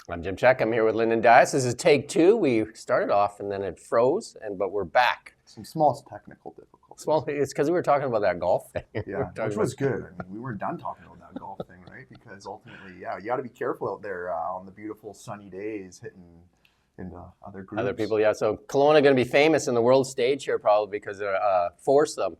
I'm Jim Czek. I'm here with Lyndon Dyas. This is take two. We started off and then it froze, but we're back. Some small technical difficulties. It's because we were talking about that golf thing. Yeah, which was good. I mean, we weren't done talking about that golf thing, right? Because ultimately, yeah, you got to be careful out there on the beautiful sunny days hitting into other groups. Other people, yeah. So Kelowna going to be famous in the world stage here probably because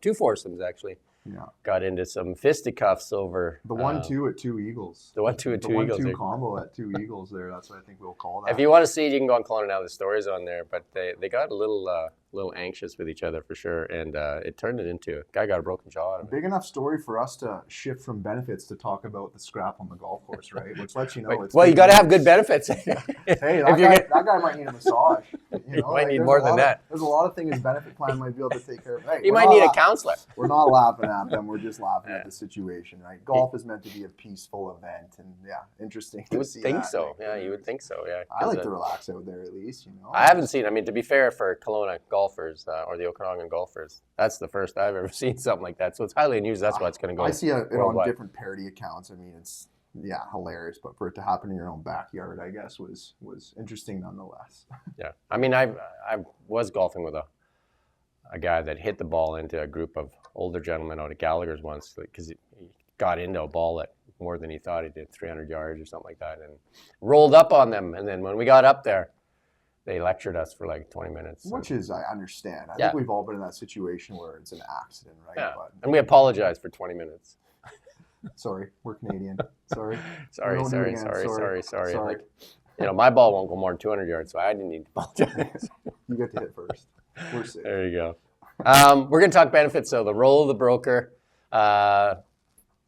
two foursomes actually. Yeah. Got into some fisticuffs over the 1-2 at Two Eagles. The 1-2 at Two Eagles. The 1-2 combo at Two Eagles there. That's what I think we'll call that. If you want to see it, you can go on Kelowna now. The story's on there, but they got a little anxious with each other for sure, and it turned it into a guy got a broken jaw out of it. Big enough story for us to shift from benefits to talk about the scrap on the golf course, right? Which lets you know it's well, you got to have good benefits. Hey, that guy might need a massage. You might need more than that. There's a lot of things his benefit plan might be able to take care of. Hey, you might need a counselor. We're not laughing at them. We're just laughing at the situation, right? Golf is meant to be a peaceful event, and yeah, interesting. You would think so. Yeah, you would think so. Yeah. I like to relax out there at least, you know. I haven't seen. I mean, to be fair, for Kelowna golfers or the Okanagan golfers, that's the first I've ever seen something like that. So it's highly unusual. That's why it's going to go. I see it on different parody accounts. I mean, it's hilarious. But for it to happen in your own backyard, I guess was interesting nonetheless. Yeah, I mean, I was golfing with a guy that hit the ball into a group of older gentlemen out at Gallagher's once because he got into a ball at more than he thought he did, 300 yards or something like that, and rolled up on them. And then when we got up there, they lectured us for like 20 minutes. Which is, I understand. I think we've all been in that situation where it's an accident, right? Yeah. And we apologized for 20 minutes. Sorry, we're Canadian. Sorry. Sorry. Like, my ball won't go more than 200 yards, so I didn't need to apologize. You get to hit first. We're safe. There you go. We're going to talk benefits. So the role of the broker.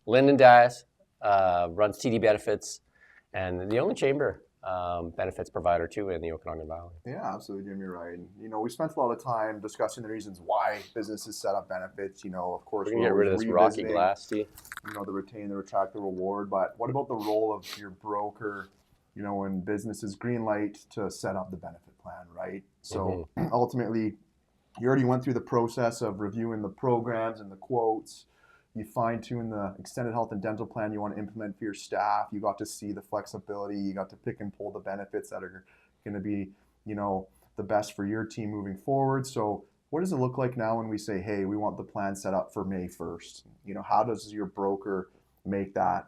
Lyndon Dyas runs TD Benefits, and the only chamber benefits provider too in the Okanagan Valley. Yeah, absolutely, Jim. You're right. And, we spent a lot of time discussing the reasons why businesses set up benefits. Of course, we're going to get rid of this rocky glass, Steve. The retain, the retract, the reward. But what about the role of your broker, when businesses green light to set up the benefit plan, right? So ultimately, you already went through the process of reviewing the programs and the quotes. You fine-tune the extended health and dental plan you want to implement for your staff. You got to see the flexibility. You got to pick and pull the benefits that are going to be, the best for your team moving forward. So what does it look like now when we say, hey, we want the plan set up for May 1st? How does your broker make that,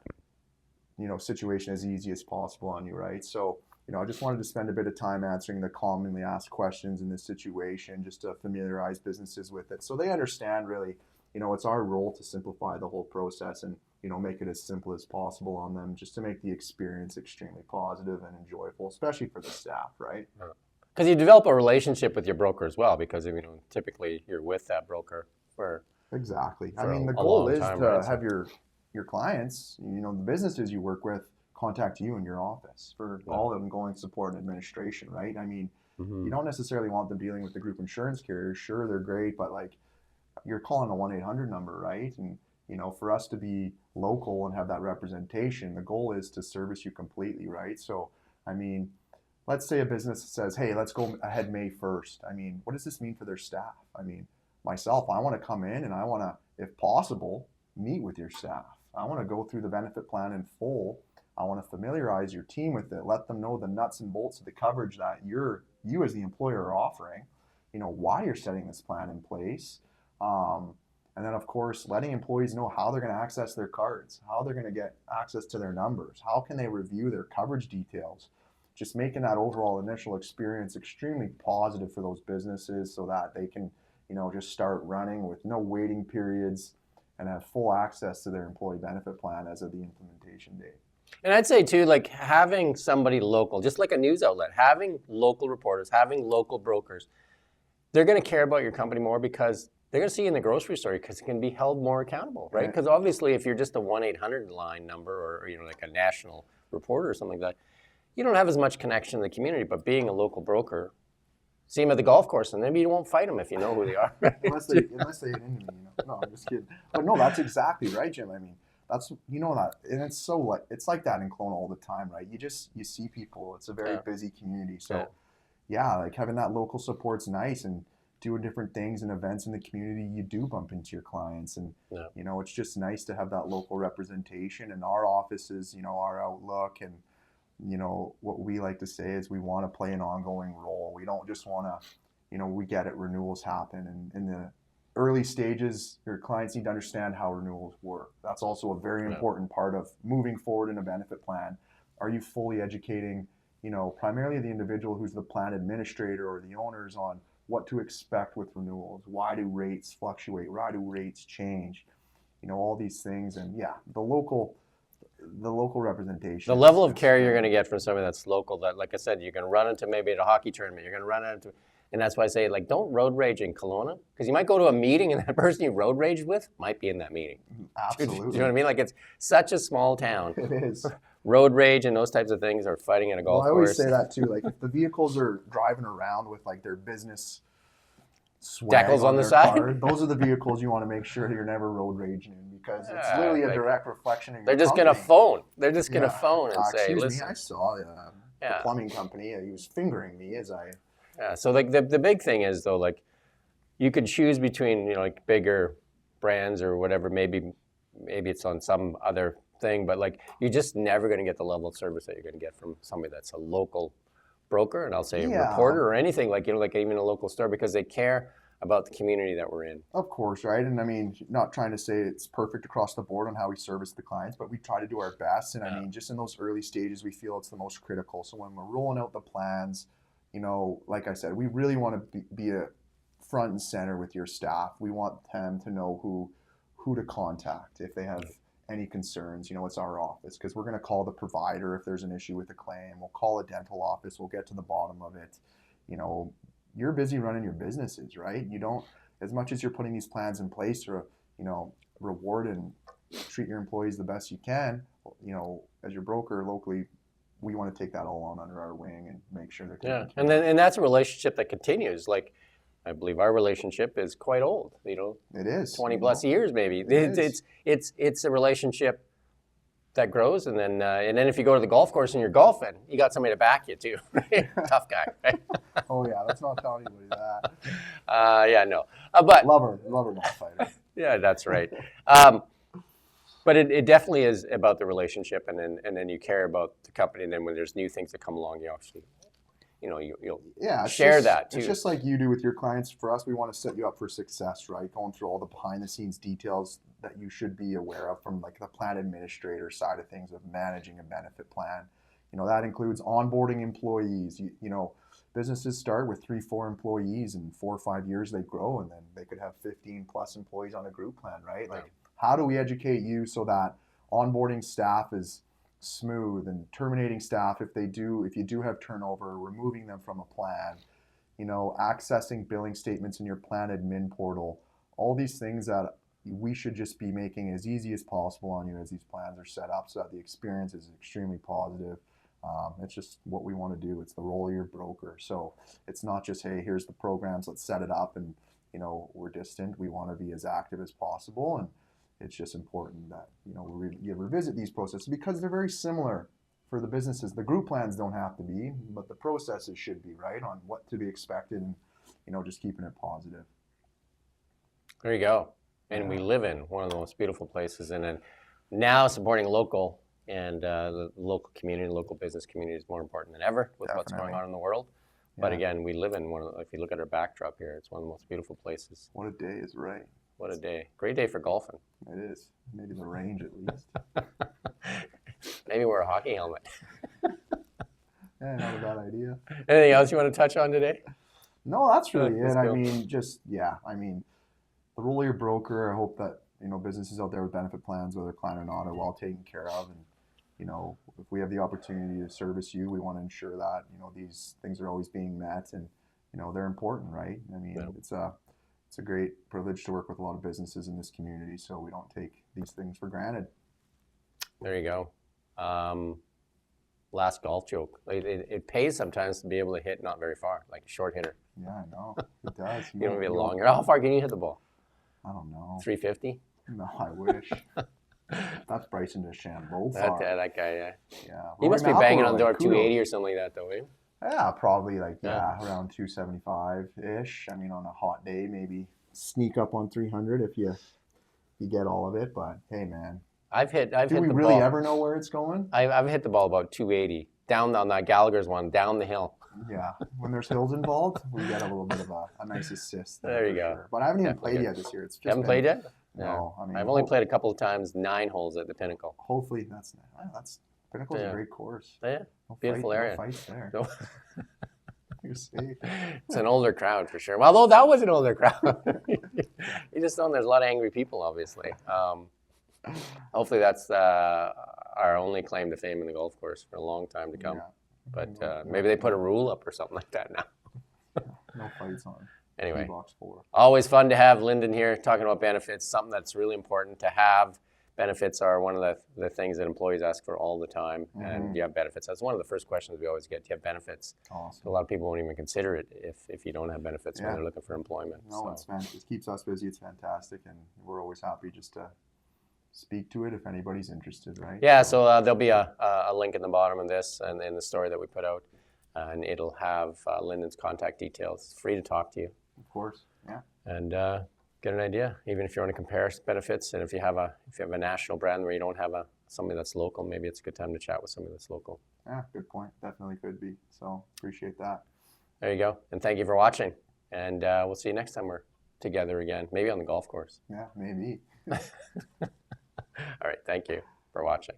situation as easy as possible on you, right? So, I just wanted to spend a bit of time answering the commonly asked questions in this situation just to familiarize businesses with it so they understand really, it's our role to simplify the whole process and, make it as simple as possible on them just to make the experience extremely positive and enjoyable, especially for the staff, right? Because you develop a relationship with your broker as well because, typically you're with that broker for Exactly. For the goal is time, to right? have your clients, the businesses you work with contact you in your office for all of them going support and administration, right? You don't necessarily want them dealing with the group insurance carriers. Sure, they're great, but you're calling a 1-800 number, right? And, for us to be local and have that representation, the goal is to service you completely, right? So, let's say a business says, hey, let's go ahead May 1st. What does this mean for their staff? Myself, I want to come in and I want to, if possible, meet with your staff. I want to go through the benefit plan in full. I want to familiarize your team with it, let them know the nuts and bolts of the coverage that you as the employer are offering, why you're setting this plan in place. And then, of course, letting employees know how they're going to access their cards, how they're going to get access to their numbers, how can they review their coverage details, just making that overall initial experience extremely positive for those businesses so that they can, just start running with no waiting periods and have full access to their employee benefit plan as of the implementation date. And I'd say too, having somebody local, just like a news outlet, having local reporters, having local brokers, they're going to care about your company more because they're going to see you in the grocery store because it can be held more accountable, right? Because obviously if you're just a 1-800 line number or like a national reporter or something like that, you don't have as much connection in the community, but being a local broker, see them at the golf course and then you won't fight them if you know who they are. unless they hit into me, No, I'm just kidding. But no, that's exactly right, Jim. That's, that, and it's so it's like that in Kelowna all the time, right? You see people, it's a very busy community. So having that local support's nice, and doing different things and events in the community, you do bump into your clients, and it's just nice to have that local representation. And our offices, our outlook, and what we like to say is we want to play an ongoing role. We don't just want to, we get it, renewals happen. And in the early stages, your clients need to understand how renewals work. That's also a very important part of moving forward in a benefit plan. Are you fully educating, primarily the individual who's the plan administrator or the owners on what to expect with renewals? Why do rates fluctuate? Why do rates change? All these things. And the local representation. The level of care you're going to get from somebody that's local, that, like I said, you're going to run into maybe at a hockey tournament, you're going to run into, and that's why I say, like, don't road rage in Kelowna, because you might go to a meeting and that person you road raged with might be in that meeting. Absolutely. Do you know what I mean? Like, it's such a small town. It is. Road rage and those types of things are fighting at a golf course. I always say that too. Like, if the vehicles are driving around with like their business swag decals on the their side, car, those are the vehicles you want to make sure you're never road raging in, because it's literally a direct reflection of your They're just company. going to phone. They're just going to phone and say, excuse listen. me, I saw the plumbing company. He was fingering me as I... Yeah, so like the big thing is, though, like, you could choose between, like, bigger brands or whatever, maybe it's on some other thing, but like, you're just never going to get the level of service that you're going to get from somebody that's a local broker, and I'll say a reporter or anything, like, like even a local store, because they care about the community that we're in. Of course, right? And I mean, not trying to say it's perfect across the board on how we service the clients, but we try to do our best. And I mean, just in those early stages, we feel it's the most critical. So when we're rolling out the plans, like I said, we really want to be a front and center with your staff. We want them to know who to contact if they have any concerns. It's our office, because we're going to call the provider if there's an issue with a claim. We'll call a dental office. We'll get to the bottom of it. You're busy running your businesses, right? You don't, as much as you're putting these plans in place to, reward and treat your employees the best you can, as your broker locally, we want to take that all on under our wing and make sure they're taken care of. And that's a relationship that continues. Like, I believe our relationship is quite old. It is 20 plus years, maybe. It's a relationship that grows, and then if you go to the golf course and you're golfing, you got somebody to back you too. Tough guy, right? Oh yeah, let's not tell anybody that. But lover golf fighter. Yeah, that's right. But it definitely is about the relationship, and then you care about the company, and then when there's new things that come along, you obviously, you'll share that too. It's just like you do with your clients. For us, we want to set you up for success, right? Going through all the behind the scenes details that you should be aware of from like the plan administrator side of things of managing a benefit plan. That includes onboarding employees. Businesses start with 3-4 employees, and 4 or 5 years they grow, and then they could have 15 plus employees on a group plan, right? Like, how do we educate you so that onboarding staff is smooth, and terminating staff if you do have turnover, removing them from a plan, accessing billing statements in your plan admin portal, all these things that we should just be making as easy as possible on you as these plans are set up, so that the experience is extremely positive. It's just what we want to do. It's the role of your broker. So it's not just, hey, here's the programs, let's set it up, and we're distant. We want to be as active as possible, and it's just important that you revisit these processes, because they're very similar for the businesses. The group plans don't have to be, but the processes should be, right, on what to be expected, and just keeping it positive. There you go. And we live in one of the most beautiful places, and then now supporting local and the local community, local business community is more important than ever with what's going on in the world. But again, we live in one of the, if you look at our backdrop here, it's one of the most beautiful places. What a day is right. What a day. Great day for golfing. It is. Maybe the range at least. Maybe wear a hockey helmet. Not a bad idea. Anything else you want to touch on today? No, that's really it. I mean, the role of your broker, I hope that, businesses out there with benefit plans, whether client or not, are well taken care of. And, if we have the opportunity to service you, we want to ensure that, these things are always being met, and, they're important, right? I mean, it's a great privilege to work with a lot of businesses in this community, so we don't take these things for granted. There you go. Last golf joke. It pays sometimes to be able to hit not very far, like a short hitter. Yeah, I know. It does. You don't want to be a long hitter. How far can you hit the ball? I don't know. 350? No, I wish. That's Bryson DeChambeau. That guy, yeah. He must be banging on the door 280 or something like that, though, eh? Yeah, probably around 275-ish. I mean, on a hot day, maybe sneak up on 300 if you get all of it. But hey, man, I've hit the ball. Do we really ever know where it's going? I've hit the ball about 280 down on that Gallagher's one, down the hill. Yeah, when there's hills involved, we get a little bit of a nice assist. There you for go. Sure. But I haven't even Definitely played good. yet this year. It's just You haven't been- played yet? No, I mean, I've only played a couple of times, 9 holes at the Pinnacle. Hopefully, that's Pinnacle's Yeah. a great course. Yeah, No beautiful fight, area. No fights there. No. You're safe. It's an older crowd for sure. Although that was an older crowd. You just know there's a lot of angry people, obviously. Hopefully that's our only claim to fame in the golf course for a long time to come. Yeah. But maybe they put a rule up or something like that now. No fights on. Anyway, Box 4. always fun to have Lyndon here talking about benefits, something that's really important to have. Benefits are one of the things that employees ask for all the time. And do you have benefits? That's one of the first questions we always get. Do you have benefits? Awesome. A lot of people won't even consider it if you don't have benefits when they're looking for employment. No, it's fantastic. It keeps us busy. It's fantastic. And we're always happy just to speak to it if anybody's interested, right? Yeah, so there'll be a link in the bottom of this and in the story that we put out. And it'll have Lyndon's contact details. It's free to talk to you. Of course, yeah. And get an idea, even if you want to compare benefits, and if you have a national brand where you don't have somebody that's local, maybe it's a good time to chat with somebody that's local. Yeah, good point. Definitely could be. So appreciate that. There you go. And thank you for watching. And we'll see you next time we're together again, maybe on the golf course. Yeah, maybe. All right, thank you for watching.